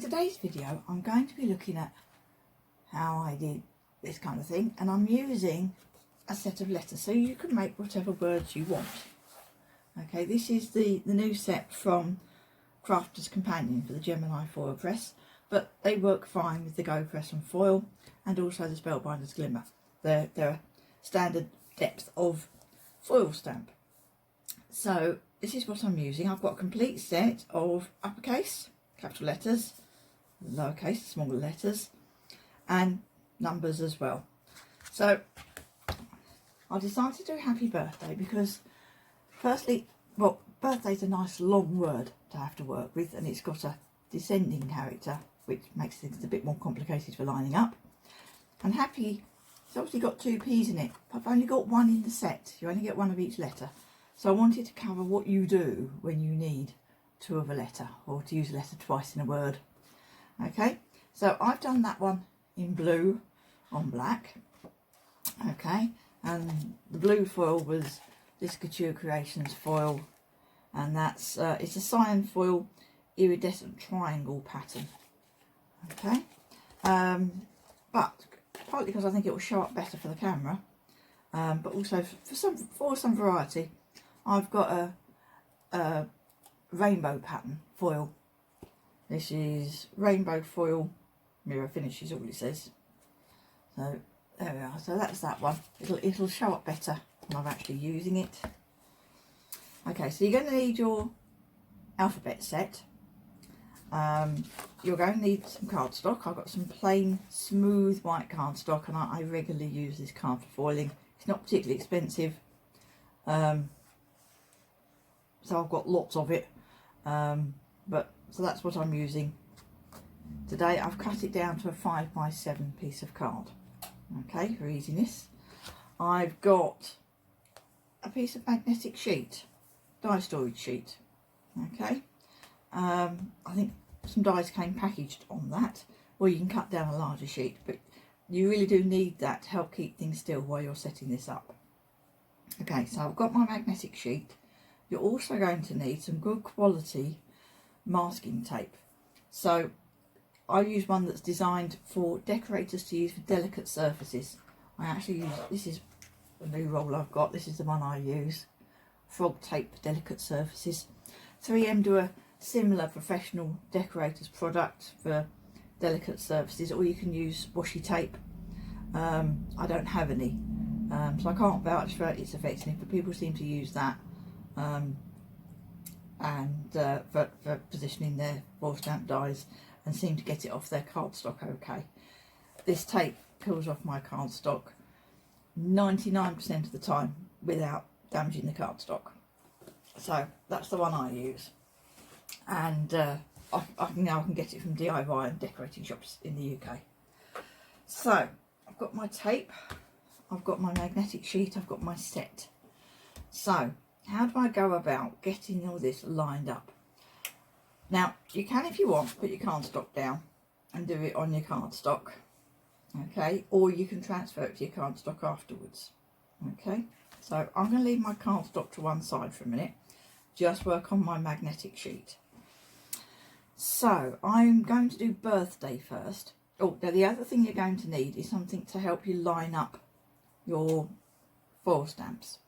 today's video I'm going to be looking at how I did this kind of thing, and I'm using a set of letters so you can make whatever words you want. Okay, this is the new set from Crafter's Companion for the Gemini Foil Press, but they work fine with the GoPress and Foil and also the Spellbinders Glimmer. They're a standard depth of foil stamp. So this is what I'm using. I've got a complete set of uppercase, capital letters, lowercase, smaller letters, and numbers as well. So I decided to do happy birthday because, firstly, well, birthday's a nice long word to have to work with, and it's got a descending character which makes things a bit more complicated for lining up. And happy, it's obviously got two P's in it, but I've only got one in the set. You only get one of each letter. So I wanted to cover what you do when you need two of a letter, or to use a letter twice in a word. Okay, so I've done that one in blue on black. Okay, and the blue foil was this Couture Creations foil, and that's it's a cyan foil iridescent triangle pattern. Okay, but partly because I think it will show up better for the camera, but also for some variety, I've got a rainbow pattern foil. This is rainbow foil mirror finish is all it says. So there we are. So that's that one. It'll show up better when I'm actually using it. Okay, so you're going to need your alphabet set. You're going to need some cardstock. I've got some plain smooth white cardstock, and I regularly use this card for foiling. It's not particularly expensive, so I've got lots of it. So that's what I'm using today. I've cut it down to a 5x7 piece of card. Okay, for easiness. I've got a piece of magnetic sheet, die storage sheet. Okay, I think some dies came packaged on that, or you can cut down a larger sheet, but you really do need that to help keep things still while you're setting this up. Okay, so I've got my magnetic sheet. You're also going to need some good quality masking tape. So I use one that's designed for decorators to use for delicate surfaces. I actually use, this is a new roll I've got, this is the one I use, frog tape for delicate surfaces. 3M do a similar professional decorators product for delicate surfaces, or you can use washi tape. I don't have any, so I can't vouch for its effectiveness, but people seem to use that for positioning their foil stamp dies, and seem to get it off their cardstock okay. This tape peels off my cardstock 99% of the time without damaging the cardstock. So that's the one I use, and I can get it from DIY and decorating shops in the UK. So I've got my tape, I've got my magnetic sheet, I've got my set. So how do I go about getting all this lined up? Now, you can, if you want, put your cardstock down and do it on your cardstock, okay, or you can transfer it to your cardstock afterwards. Okay, so I'm going to leave my cardstock to one side for a minute, just work on my magnetic sheet. So I'm going to do birthday first. Oh, now the other thing you're going to need is something to help you line up your foil stamps.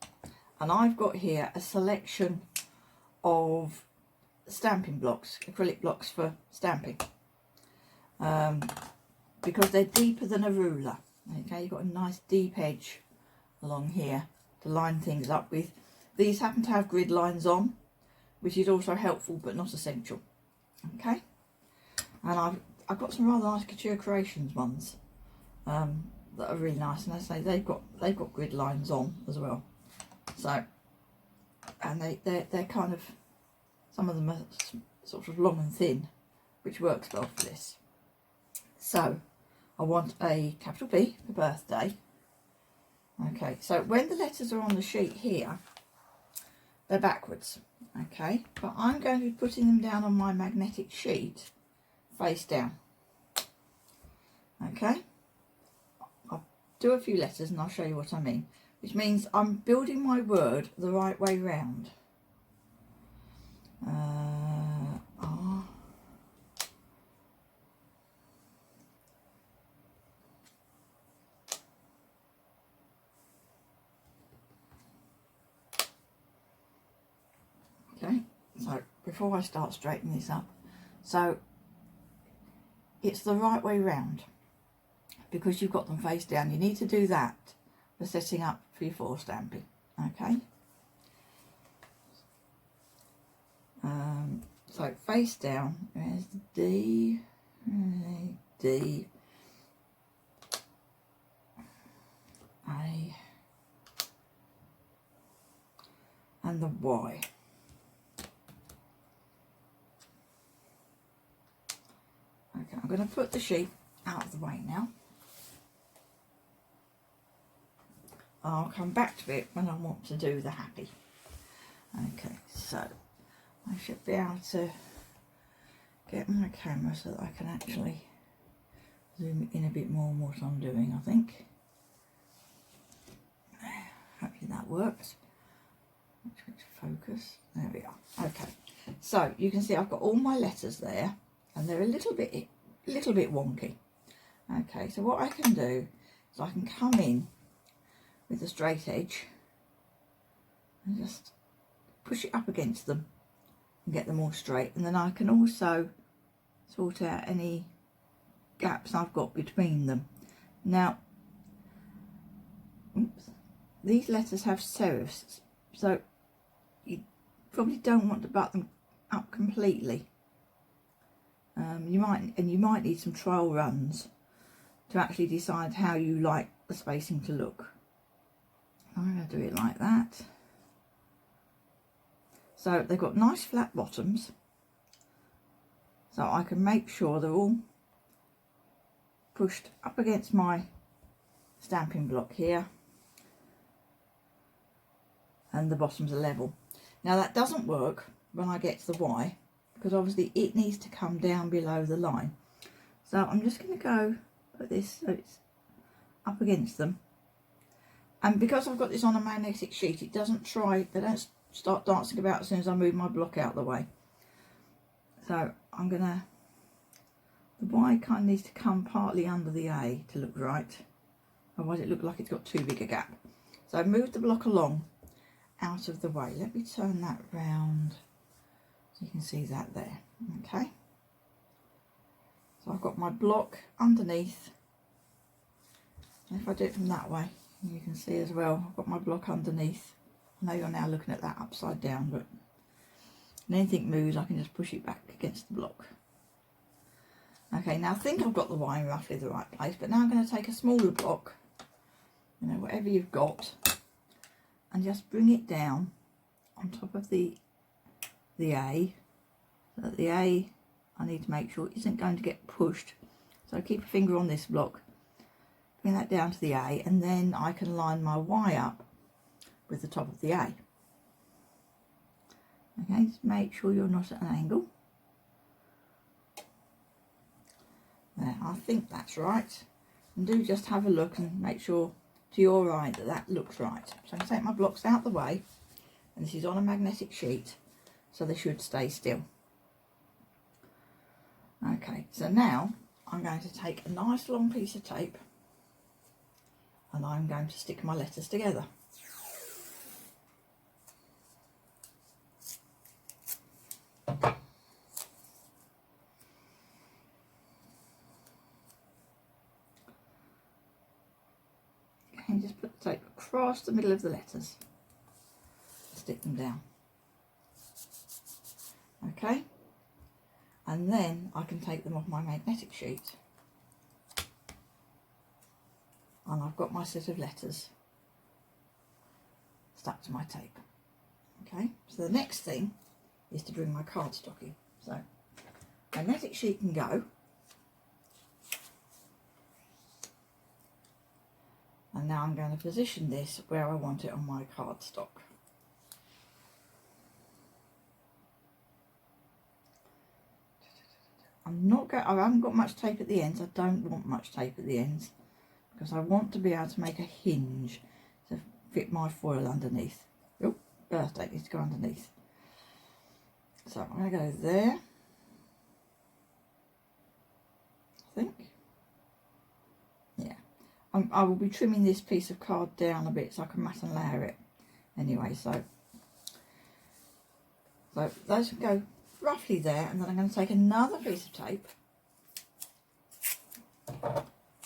And I've got here a selection of stamping blocks, acrylic blocks for stamping, because they're deeper than a ruler. Okay, you've got a nice deep edge along here to line things up with. These happen to have grid lines on, which is also helpful but not essential. Okay, and I've got some rather nice Couture Creations ones that are really nice, and I say they've got grid lines on as well. So, and they're kind of, some of them are sort of long and thin, which works well for this. So I want a capital B for birthday. Okay, so when the letters are on the sheet here, they're backwards. Okay, but I'm going to be putting them down on my magnetic sheet face down. Okay, I'll do a few letters and I'll show you what I mean, which means I'm building my word the right way round. R, before I start straightening this up. So it's the right way round, because you've got them face down. You need to do that for setting up for your foil stamping. Okay. So face down, there's the D, D, A, and the Y. Okay, I'm going to put the sheet out of the way now. I'll come back to it when I want to do the happy. Okay, so I should be able to get my camera so that I can actually zoom in a bit more on what I'm doing, I think. Hopefully that works. Switch focus. There we are. Okay, so you can see I've got all my letters there, and they're a little bit wonky. Okay, so what I can do is I can come in with a straight edge and just push it up against them and get them all straight, and then I can also sort out any gaps I've got between them. Now, oops, these letters have serifs, so you probably don't want to butt them up completely. You might need some trial runs to actually decide how you like the spacing to look. I'm going to do it like that. So they've got nice flat bottoms, so I can make sure they're all pushed up against my stamping block here, and the bottoms are level. Now that doesn't work when I get to the Y, because obviously it needs to come down below the line. So I'm just going to go put this so it's up against them, and because I've got this on a magnetic sheet, they don't start dancing about as soon as I move my block out of the way. So I'm gonna, the Y kind of needs to come partly under the A to look right, otherwise it looks like it's got too big a gap. So I moved the block along out of the way. Let me turn that round so you can see that there. Okay, so I've got my block underneath, and if I do it from that way, you can see as well I've got my block underneath. I know you're now looking at that upside down, but when anything moves I can just push it back against the block. Okay, now I think I've got the Y in roughly the right place, but now I'm going to take a smaller block, you know, whatever you've got, and just bring it down on top of the A. So that the A, I need to make sure isn't going to get pushed, so keep a finger on this block, bring that down to the A, and then I can line my Y up with the top of the A. Okay, just make sure you're not at an angle. There, I think that's right. And do just have a look and make sure to your right that that looks right. So I'm going to take my blocks out the way, and this is on a magnetic sheet, so they should stay still. Okay, so now I'm going to take a nice long piece of tape, and I'm going to stick my letters together. And just put the tape across the middle of the letters, stick them down. Okay, and then I can take them off my magnetic sheet, and I've got my set of letters stuck to my tape. Okay, so the next thing is to bring my cardstock in. So magnetic sheet can go, and now I'm going to position this where I want it on my cardstock. I haven't got much tape at the ends. I don't want much tape at the ends because I want to be able to make a hinge to fit my foil underneath. Oh, birthday needs to go underneath. So I'm going to go there, I think. Yeah. I will be trimming this piece of card down a bit so I can mat and layer it anyway. So those can go roughly there, and then I'm going to take another piece of tape.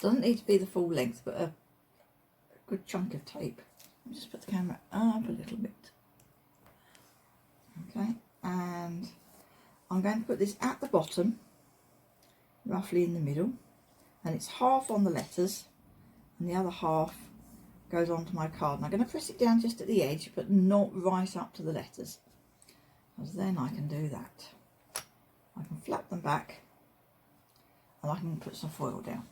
Doesn't need to be the full length, but a good chunk of tape. Let me just put the camera up a little bit. Okay, and I'm going to put this at the bottom, roughly in the middle, and it's half on the letters and the other half goes onto my card. And I'm going to press it down just at the edge, but not right up to the letters, because then I can do that. I can flap them back and I can put some foil down.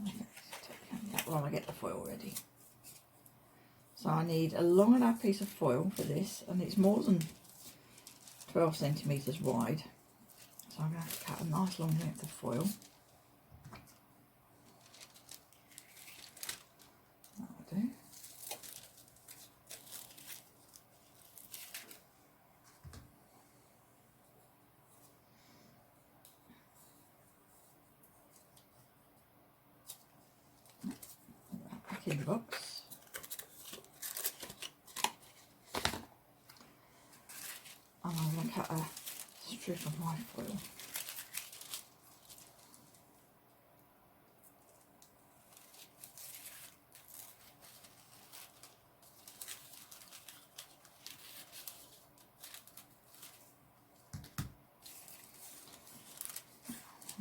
Okay, take that while I get the foil ready. So I need a long enough piece of foil for this, and it's more than 12 centimetres wide. So I'm going to have to cut a nice long length of foil. That'll do. Put that back in the box. And I'm going to cut a strip of my foil.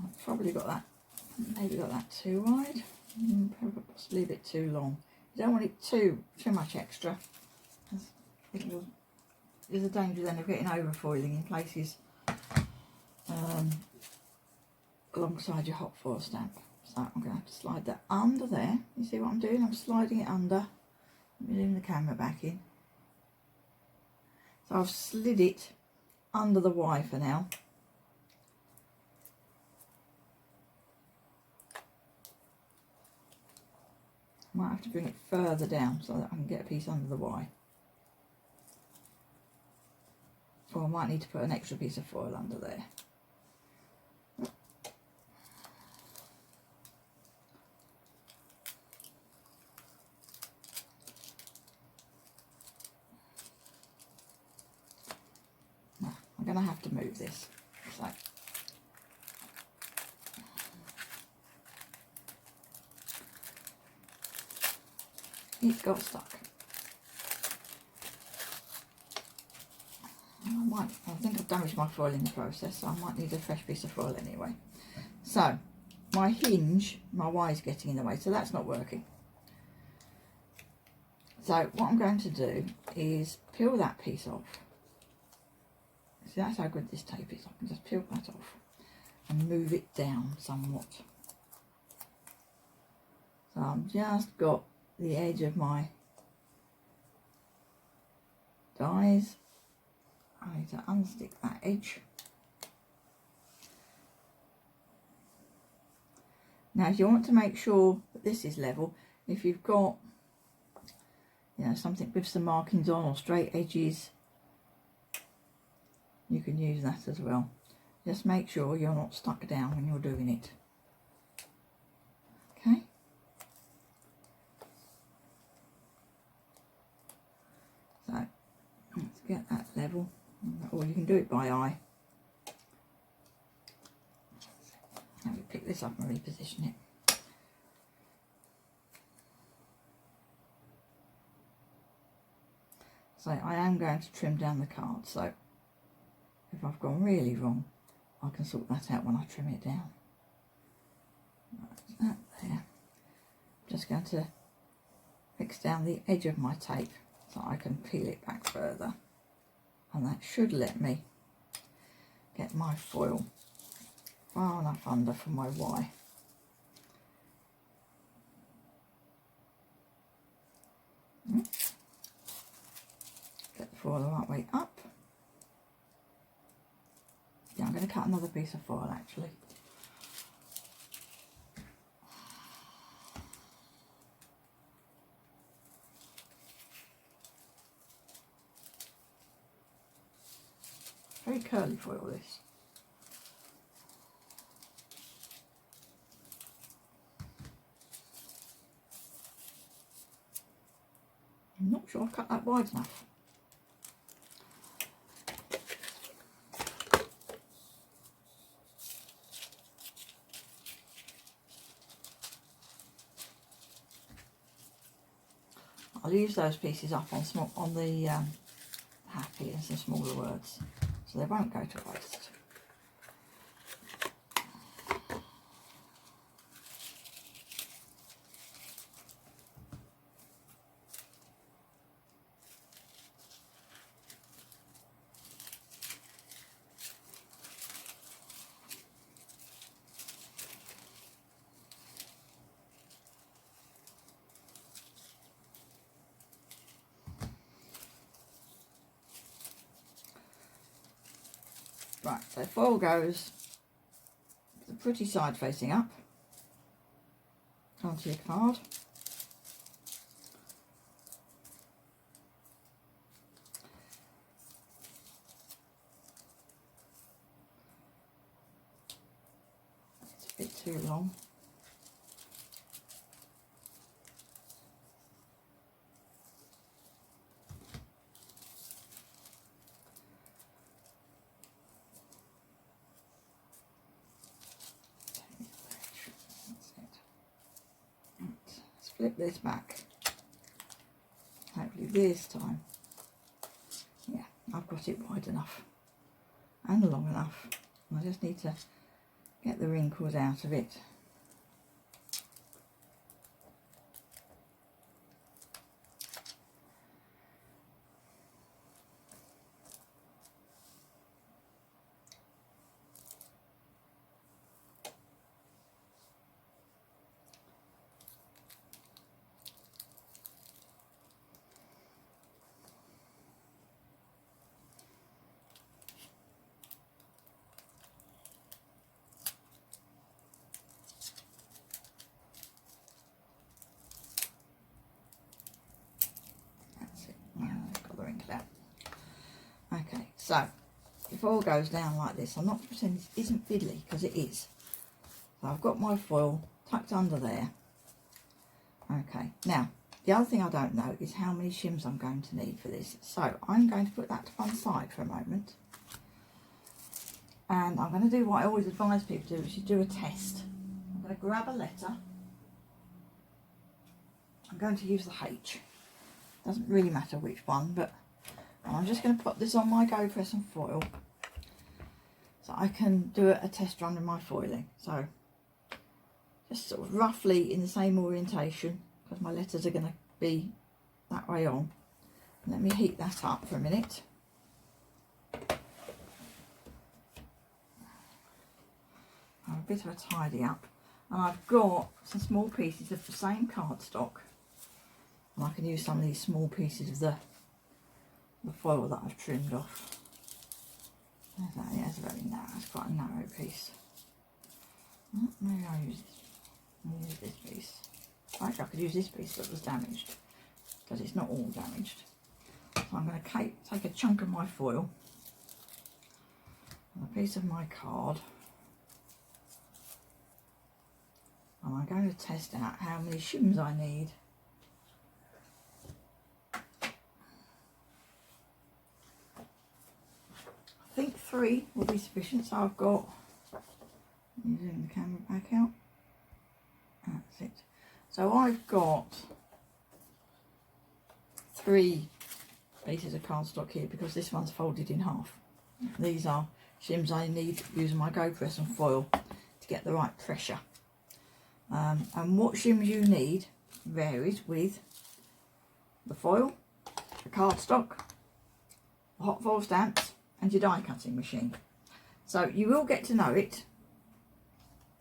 I've probably got that, maybe got that too wide, possibly a bit too long. You don't want it too much extra. There's a danger then of getting over foiling in places alongside your hot foil stamp. So I'm going to have to slide that under there. You see what I'm doing? I'm sliding it under. Let me zoom the camera back in. So I've slid it under the Y for now. Might have to bring it further down so that I can get a piece under the Y. Or I might need to put an extra piece of foil under there. Now, I'm going to have to move this. So, it got stuck. I think I've damaged my foil in the process, so I might need a fresh piece of foil anyway. So my hinge, my Y is getting in the way, so that's not working. So what I'm going to do is peel that piece off. See, that's how good this tape is. I can just peel that off and move it down somewhat. So I've just got the edge of my dies. I need to unstick that edge. Now if you want to make sure that this is level, if you've got, you know, something with some markings on or straight edges, you can use that as well. Just make sure you're not stuck down when you're doing it. Okay. So let's get that level. Or you can do it by eye. Let me pick this up and reposition it. So I am going to trim down the card, so if I've gone really wrong, I can sort that out when I trim it down. Right, that there. I'm just going to fix down the edge of my tape so I can peel it back further. And that should let me get my foil far enough under for my Y. Get the foil the right way up. Yeah, I'm going to cut another piece of foil actually. Very curly foil this. I'm not sure I've cut that wide enough. I'll use those pieces up on the happy and some smaller words, so they won't go to waste. Right, so foil goes the pretty side facing up onto your card. It's a bit too long. Flip this back. Hopefully this time, yeah, I've got it wide enough and long enough. I just need to get the wrinkles out of it. Okay, so if all goes down like this, I'm not pretending this isn't fiddly, because it is. So I've got my foil tucked under there. Okay, now the other thing I don't know is how many shims I'm going to need for this. So I'm going to put that to one side for a moment. And I'm going to do what I always advise people to do, which is do a test. I'm going to grab a letter. I'm going to use the H. Doesn't really matter which one, but I'm just going to put this on my GoPress and foil so I can do a test run of my foiling. So just sort of roughly in the same orientation, because my letters are going to be that way on. Let me heat that up for a minute. Have a bit of a tidy up, and I've got some small pieces of the same cardstock, and I can use some of these small pieces of the foil that I've trimmed off. There's that. Yeah, it's very narrow. It's quite a narrow piece. Maybe I'll use this. I'll use this piece. Actually, I could use this piece that was damaged, because it's not all damaged. So I'm going to take a chunk of my foil and a piece of my card, and I'm going to test out how many shims I need. I think 3 will be sufficient, so I've got, using the camera back out, that's it. So I've got 3 pieces of cardstock here, because this one's folded in half. These are shims I need using my GoPress and foil to get the right pressure. And what shims you need varies with the foil, the cardstock, the hot foil stamps, and your die cutting machine. So you will get to know it,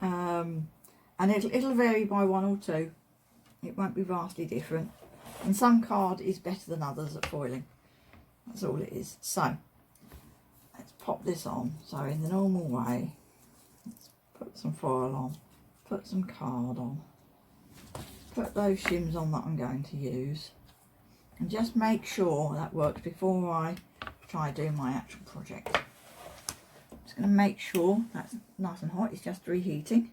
and it'll vary by 1 or 2. It won't be vastly different, and some card is better than others at foiling. That's all it is. So let's pop this on. So in the normal way, let's put some foil on, put some card on, put those shims on that I'm going to use, and just make sure that works before I try doing my actual project. I'm just going to make sure that's nice and hot. It's just reheating,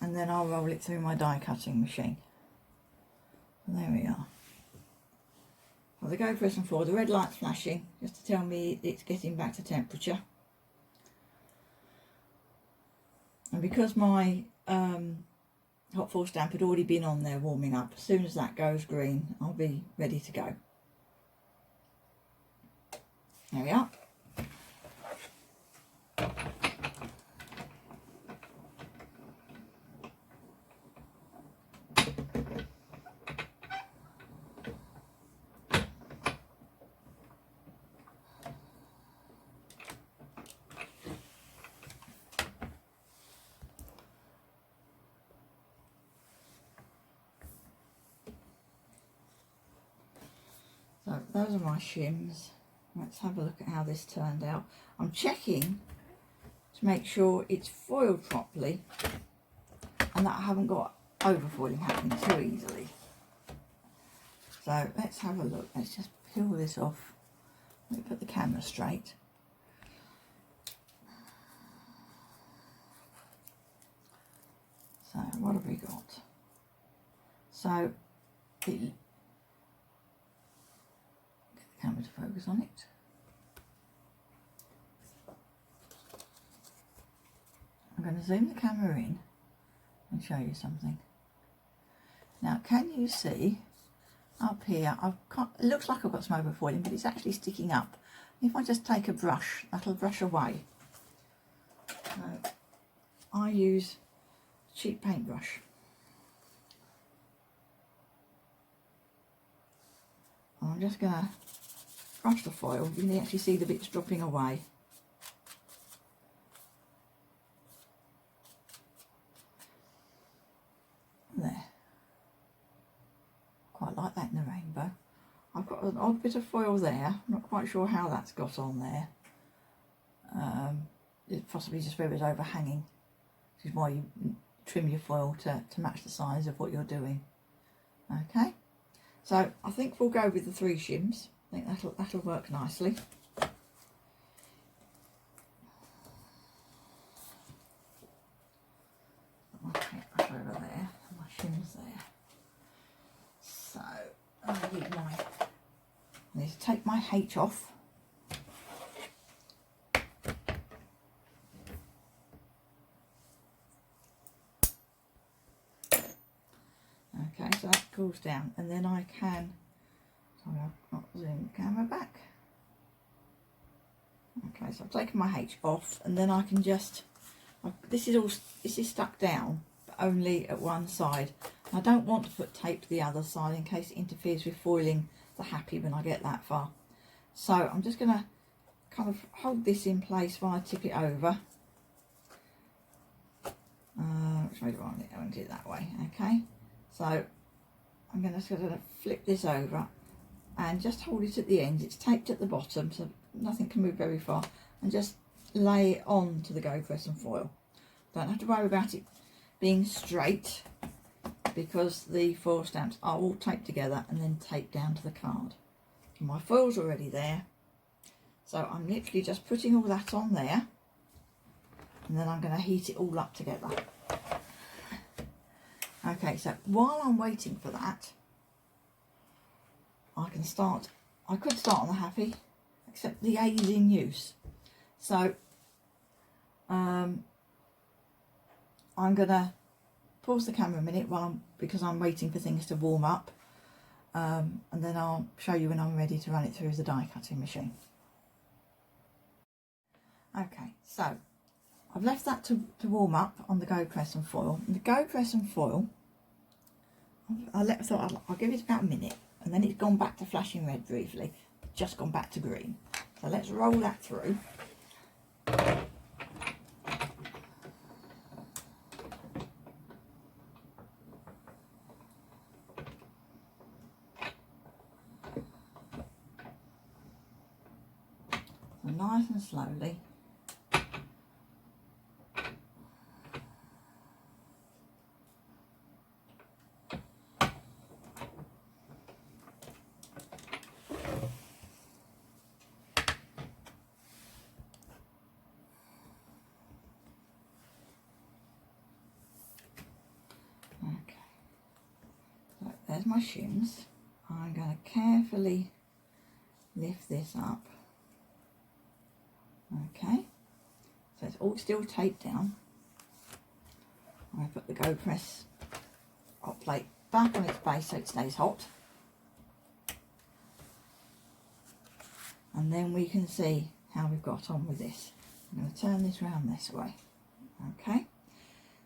and then I'll roll it through my die cutting machine. And there we are. the GoPress and Foil, the red light's flashing just to tell me it's getting back to temperature. And because my hot foil stamp had already been on there warming up, as soon as that goes green, I'll be ready to go. There we are. So those are my shims. Let's have a look at how this turned out. I'm checking to make sure it's foiled properly and that I haven't got overfoiling happening too easily. So let's have a look. Let's just peel this off. Let me put the camera straight. So what have we got? So it, camera to focus on it. I'm going to zoom the camera in and show you something. Now, can you see up here? It looks like I've got some overfoiling, but it's actually sticking up. If I just take a brush, that'll brush away. So I use a cheap paintbrush. I'm just going to brush the foil. You can actually see the bits dropping away. There. Quite like that in the rainbow. I've got an odd bit of foil there. I'm not quite sure how that's got on there. It's possibly just where it's overhanging, which is why you trim your foil to match the size of what you're doing. Okay, so I think we'll go with the 3 shims. I think that'll work nicely. My paintbrush over there, and my shims there. So I need to take my H off. Okay, so that cools down, and then I can. Sorry, I've not zoomed the camera back. Okay, so I've taken my H off, and then I can just. This is stuck down, but only at one side. I don't want to put tape to the other side in case it interferes with foiling the happy when I get that far. So I'm just going to kind of hold this in place while I tip it over. Which way do I want it? I want to do it that way. Okay, so I'm going to sort of flip this over and just hold it at the end. It's taped at the bottom, so nothing can move very far, and just lay it on to the GoPress and foil. Don't have to worry about it being straight because the foil stamps are all taped together and then taped down to the card. And my foil's already there, so I'm literally just putting all that on there, and then I'm going to heat it all up together. Okay, so while I'm waiting for that, I could start on the happy, except the A is in use. So I'm going to pause the camera a minute because I'm waiting for things to warm up, and then I'll show you when I'm ready to run it through the die cutting machine. Okay, so I've left that to warm up on the GoPress and foil. And the GoPress and foil, I'll give it about a minute, and then it's gone back to flashing red briefly, just gone back to green. So let's roll that through. So nice and slowly. Okay, so there's my shims. I'm going to carefully lift this up. Okay, so it's all still taped down. I put the GoPress hot plate back on its base so it stays hot. And then we can see how we've got on with this. I'm going to turn this round this way. Okay,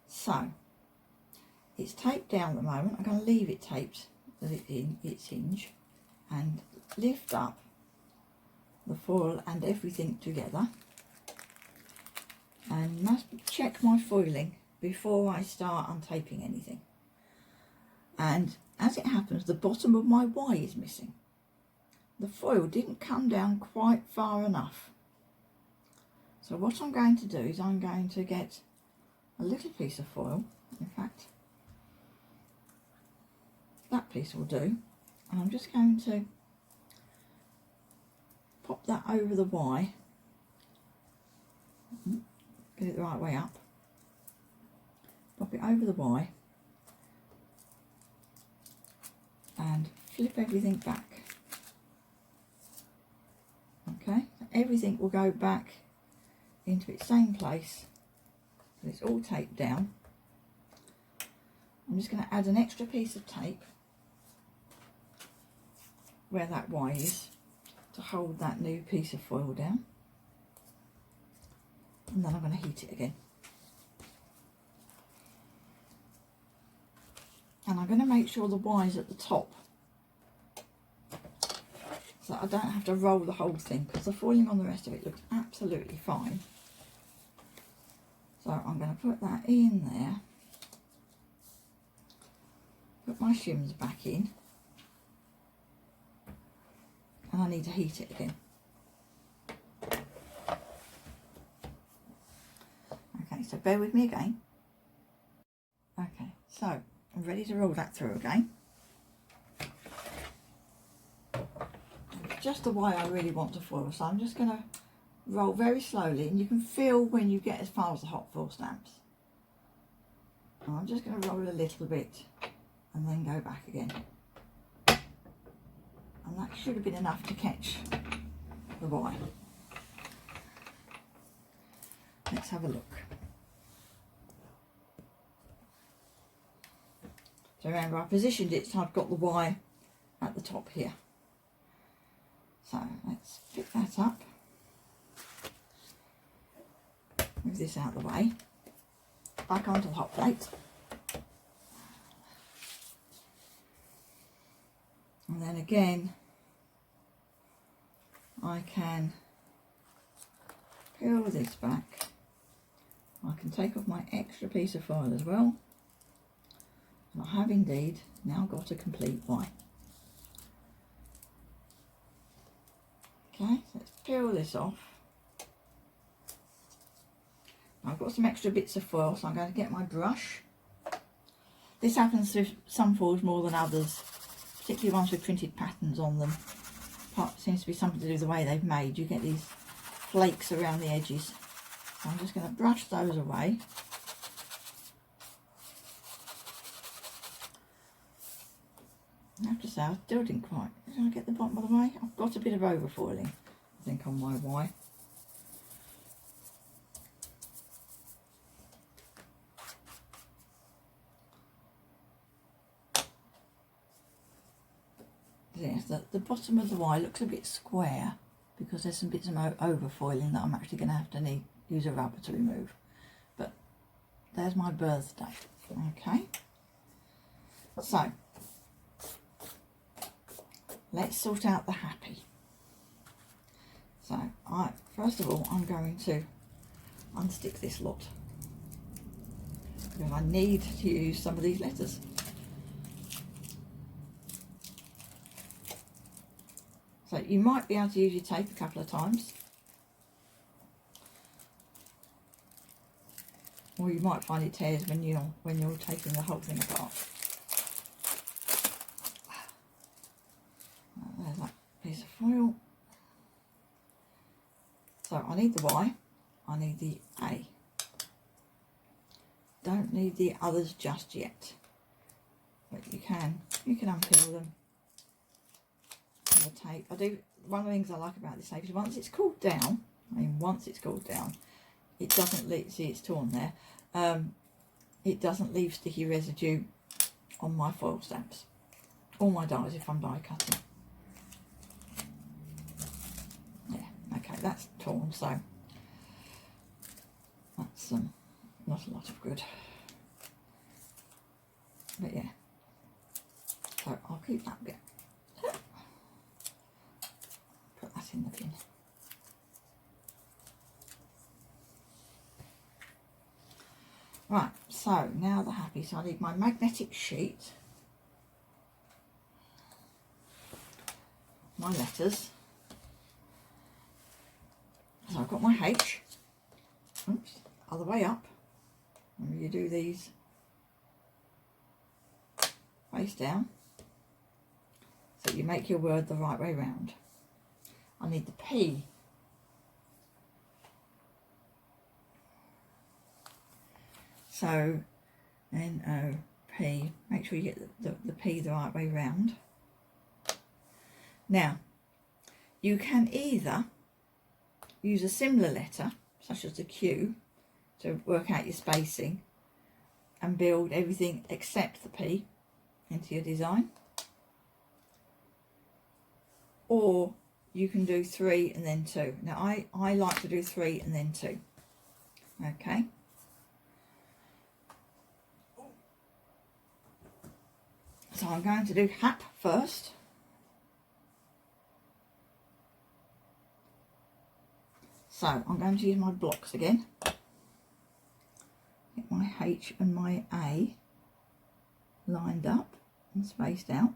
so it's taped down at the moment. I'm going to leave it taped in its hinge and lift up the foil and everything together, and must check my foiling before I start untaping anything. And as it happens, the bottom of my Y is missing. The foil didn't come down quite far enough. So what I'm going to do is I'm going to get a little piece of foil, in fact that piece will do, and I'm just going to pop that over the Y, get it the right way up, pop it over the Y and flip everything back. Okay, so everything will go back into its same place, so it's all taped down. I'm just going to add an extra piece of tape where that Y is to hold that new piece of foil down, and then I'm going to heat it again. And I'm going to make sure the Y is at the top, so I don't have to roll the whole thing, because the foiling on the rest of it looks absolutely fine. So I'm going to put that in there, put my shims back in, and I need to heat it again. Okay, so bear with me again. Okay, so I'm ready to roll that through again. It's just the way I really want to foil, so I'm just going to roll very slowly, and you can feel when you get as far as the hot foil stamps. And I'm just going to roll a little bit and then go back again. And that should have been enough to catch the Y. Let's have a look. So remember, I positioned it so I've got the Y at the top here. So let's pick that up, move this out of the way, back onto the hot plate, and then again I can peel this back. I can take off my extra piece of foil as well, and I have indeed now got a complete Y. Okay, so let's peel this off. I've got some extra bits of foil, so I'm going to get my brush. This happens with some foils more than others, particularly ones with printed patterns on them. Part seems to be something to do with the way they've made. You get these flakes around the edges. So I'm just going to brush those away. I have to say, I still didn't quite. Did I get the bottom of the way? I've got a bit of overfoiling, I think, on my Y. Yes, the bottom of the Y looks a bit square because there's some bits of overfoiling that I'm actually going to have to use a rubber to remove. But there's my birthday. Okay. So let's sort out the happy. So first of all, I'm going to unstick this lot because I need to use some of these letters. So you might be able to use your tape a couple of times, or you might find it tears when you're taking the whole thing apart. There's that piece of foil. So I need the Y, I need the A. Don't need the others just yet, but you can unpeel them. And the tape, one of the things I like about this tape is once it's cooled down, it doesn't leave, see it's torn there, it doesn't leave sticky residue on my foil stamps or my dies if I'm die cutting. Yeah, okay, that's torn, so that's not a lot of good. But yeah, so I'll keep that bit. Put that in the bin. Right, so now the happy, so I need my magnetic sheet, my letters. So I've got my H, oops, other way up. Remember you do these face down, so you make your word the right way round. I need the P. So N-O-P, make sure you get the P the right way round. Now, you can either use a similar letter, such as the Q, to work out your spacing and build everything except the P into your design. Or you can do 3 and then 2. Now, I like to do 3 and then 2. Okay. So I'm going to do HAP first. So I'm going to use my blocks again. Get my H and my A lined up and spaced out.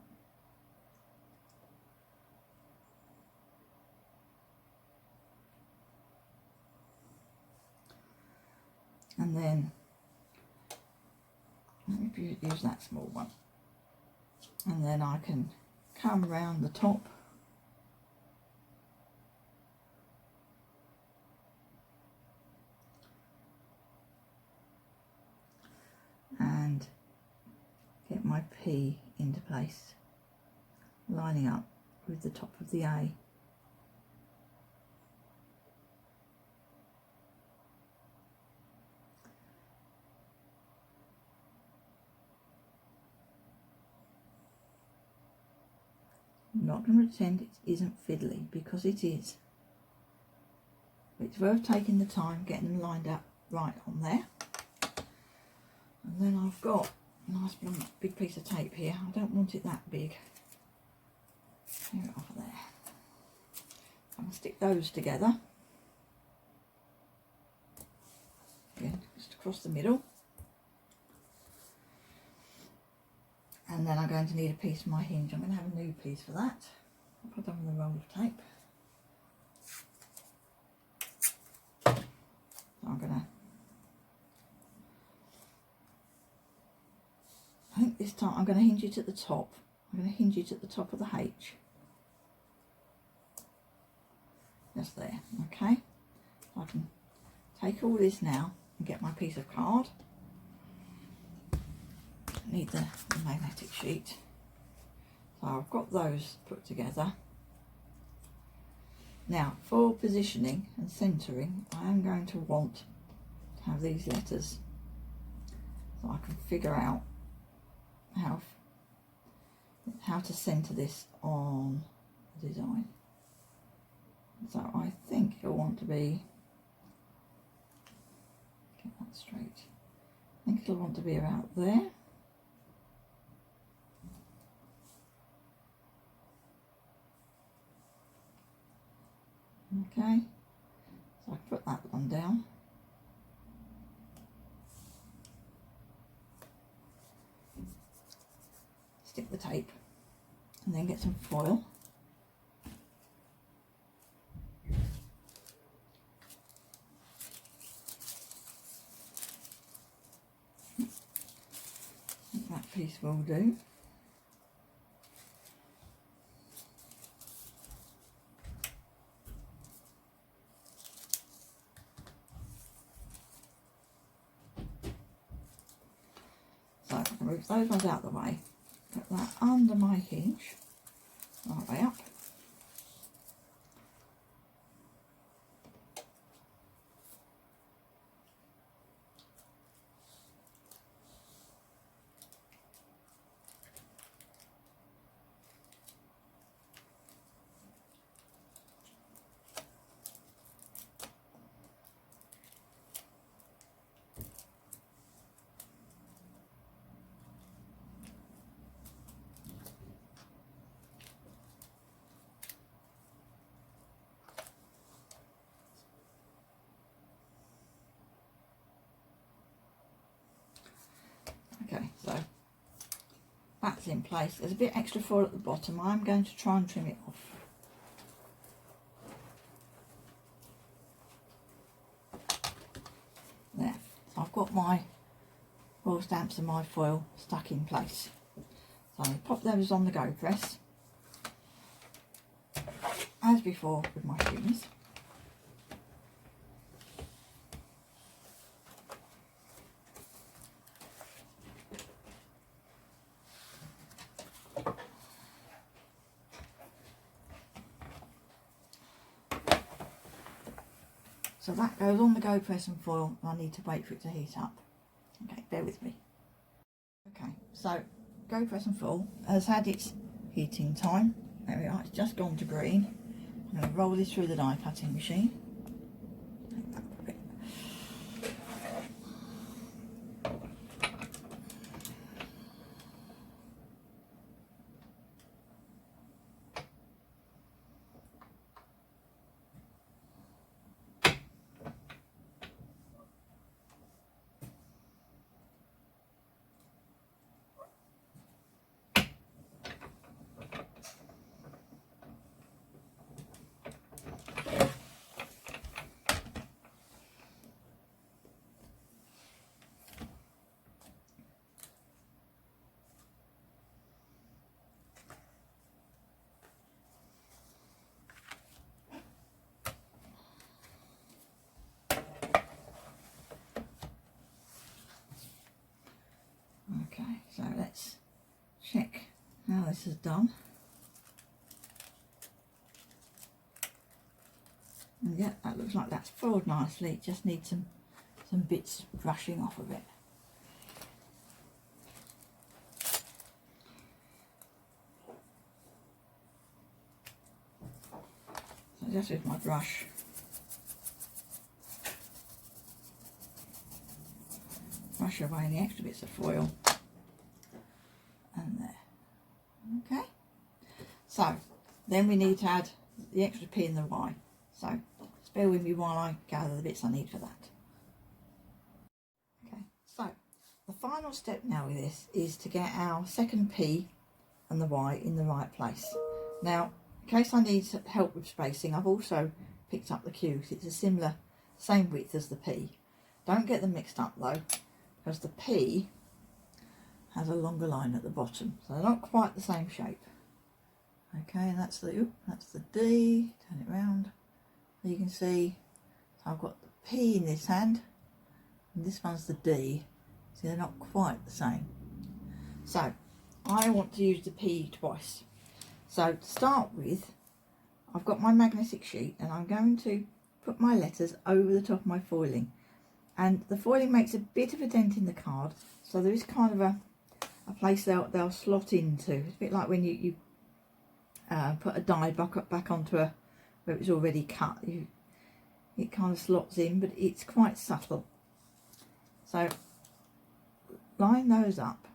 And then let me use that small one. And then I can come around the top and get my P into place, lining up with the top of the A. I'm not going to pretend it isn't fiddly, because it is. It's worth taking the time getting them lined up right on there. And then I've got a nice big piece of tape here. I don't want it that big. Tear it off of there. I'm going to stick those together. Again, just across the middle. And then I'm going to need a piece of my hinge. I'm going to have a new piece for that. I'll put that on the roll of tape. So I'm going to, I think this time I'm going to hinge it at the top. I'm going to hinge it at the top of the H. Just there, okay? So I can take all this now and get my piece of card. Need the magnetic sheet. So I've got those put together. Now for positioning and centering, I am going to want to have these letters so I can figure out how to center this on the design. So I think it'll want to be, get that straight, I think it'll want to be about there. Okay, so I put that one down. Stick the tape and then get some foil. That piece will do. So I can move those ones out of the way, put that under my hinge, right way up, that's in place. There's a bit extra foil at the bottom. I'm going to try and trim it off. There, so I've got my foil stamps and my foil stuck in place. So I pop those on the GoPress, as before with my shims. So that goes on the GoPress and foil, and I need to wait for it to heat up. Okay, bear with me. Okay, so GoPress and foil has had its heating time. There we are, it's just gone to green. I'm going to roll this through the die cutting machine. Take that for a bit. Okay, so let's check how this is done. And yeah, that looks like that's foiled nicely. It just needs some bits brushing off of it. So just with my brush, brush away any extra bits of foil. And there. Okay. So then we need to add the extra P and the Y. So just bear with me while I gather the bits I need for that. Okay, so the final step now with this is to get our second P and the Y in the right place. Now, in case I need help with spacing, I've also picked up the Q. It's a similar, same width as the P. Don't get them mixed up though, because the P has a longer line at the bottom, so they're not quite the same shape. Okay, and that's the D. Turn it round. So you can see I've got the P in this hand, and this one's the D. See, they're not quite the same. So I want to use the P twice. So to start with, I've got my magnetic sheet, and I'm going to put my letters over the top of my foiling. And the foiling makes a bit of a dent in the card, so there is kind of a place they'll slot into. It's a bit like when you put a die back onto where it's already cut. It kind of slots in, but it's quite subtle. So line those up,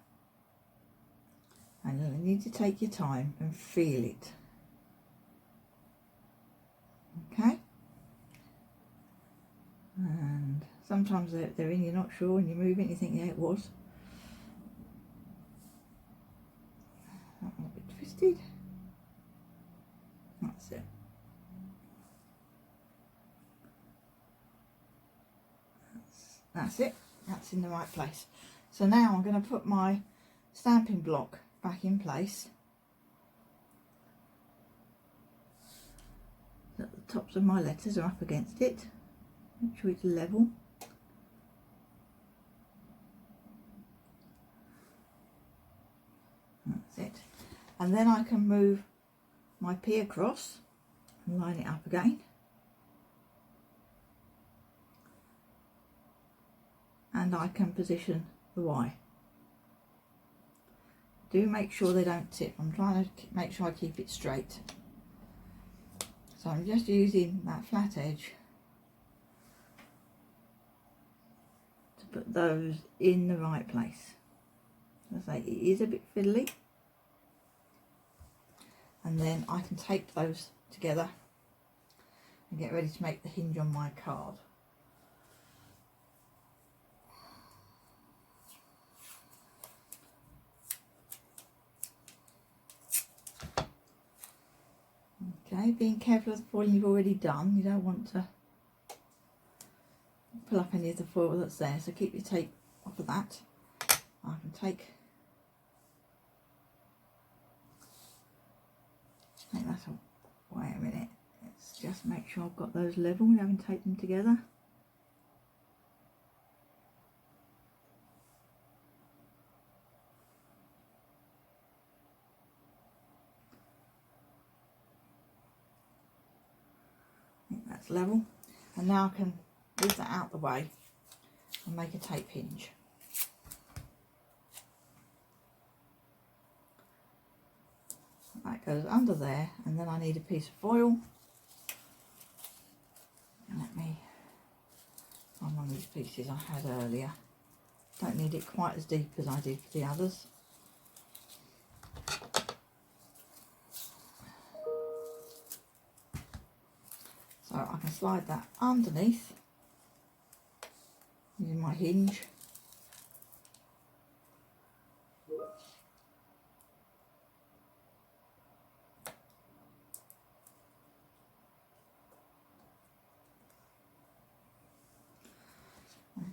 and you need to take your time and feel it. Okay, and sometimes they're in, you're not sure, and you move it and you think, yeah, it was. That one a bit twisted. That's it. That's it. That's in the right place. So now I'm going to put my stamping block back in place. So that the tops of my letters are up against it. Make sure it's level. That's it. And then I can move my P across and line it up again. And I can position the Y. Do make sure they don't tip. I'm trying to make sure I keep it straight. So I'm just using that flat edge to put those in the right place. As I say, it is a bit fiddly. And then I can tape those together and get ready to make the hinge on my card. Okay, being careful of the foiling you've already done. You don't want to pull up any of the foil that's there, so keep your tape off of that. I can take that away a minute. Let's just make sure I've got those level, having taped them together. I think that's level, and now I can move that out the way and make a tape hinge. That goes under there, and then I need a piece of foil. And let me find one of these pieces I had earlier. Don't need it quite as deep as I did for the others. So I can slide that underneath using my hinge.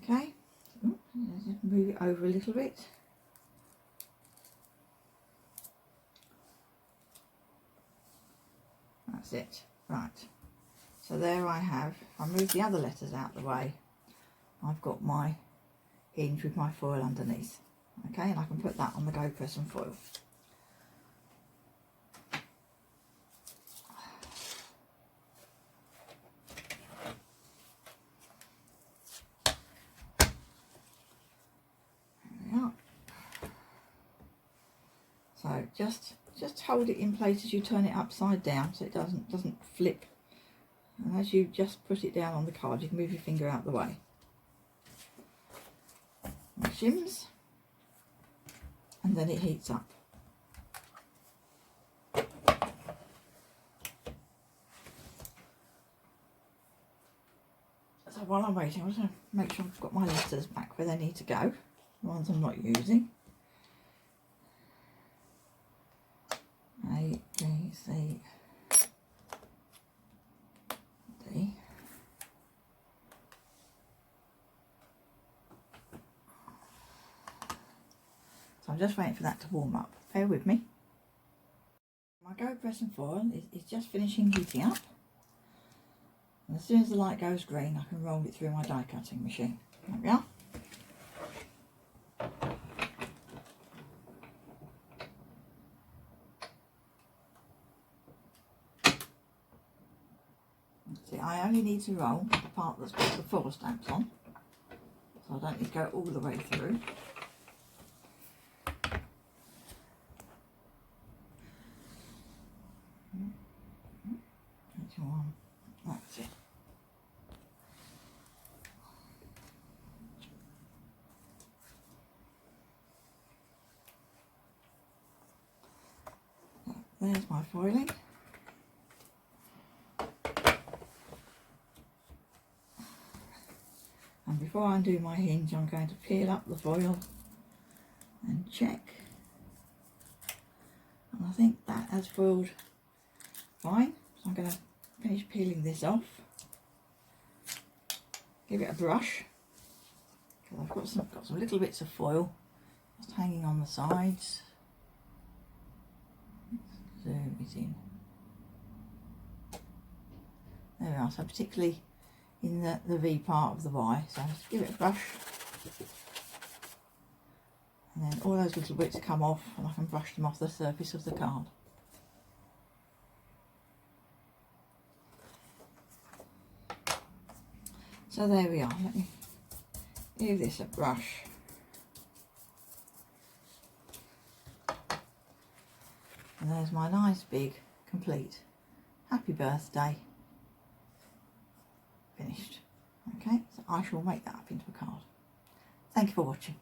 Okay, just move it over a little bit. That's it. Right. So there I have, if I move the other letters out the way, I've got my hinge with my foil underneath. Okay, and I can put that on the GoPress and foil. There we are. So just hold it in place as you turn it upside down so it doesn't flip. And as you just put it down on the card, you can move your finger out the way. My shims, and then it heats up. So while I'm waiting, I want to make sure I've got my letters back where they need to go, the ones I'm not using. A, B, C, D. So I'm just waiting for that to warm up. Bear with me. My GoPress and foil is just finishing heating up. And as soon as the light goes green, I can roll it through my die cutting machine. There we are. See, I only need to roll the part that's got the foil stamps on, so I don't need to go all the way through. Which one? That's it. There's my foiling. And before I undo my hinge, I'm going to peel up the foil and check. And I think that has foiled fine. So I'm going to finish peeling this off. Give it a brush. Because I've got some little bits of foil just hanging on the sides. Zoom it in. There we are. So particularly in the V part of the Y, so just give it a brush, and then all those little bits come off and I can brush them off the surface of the card. So there we are. Let me give this a brush. And there's my nice big complete happy birthday finished. Okay, so I shall make that up into a card. Thank you for watching.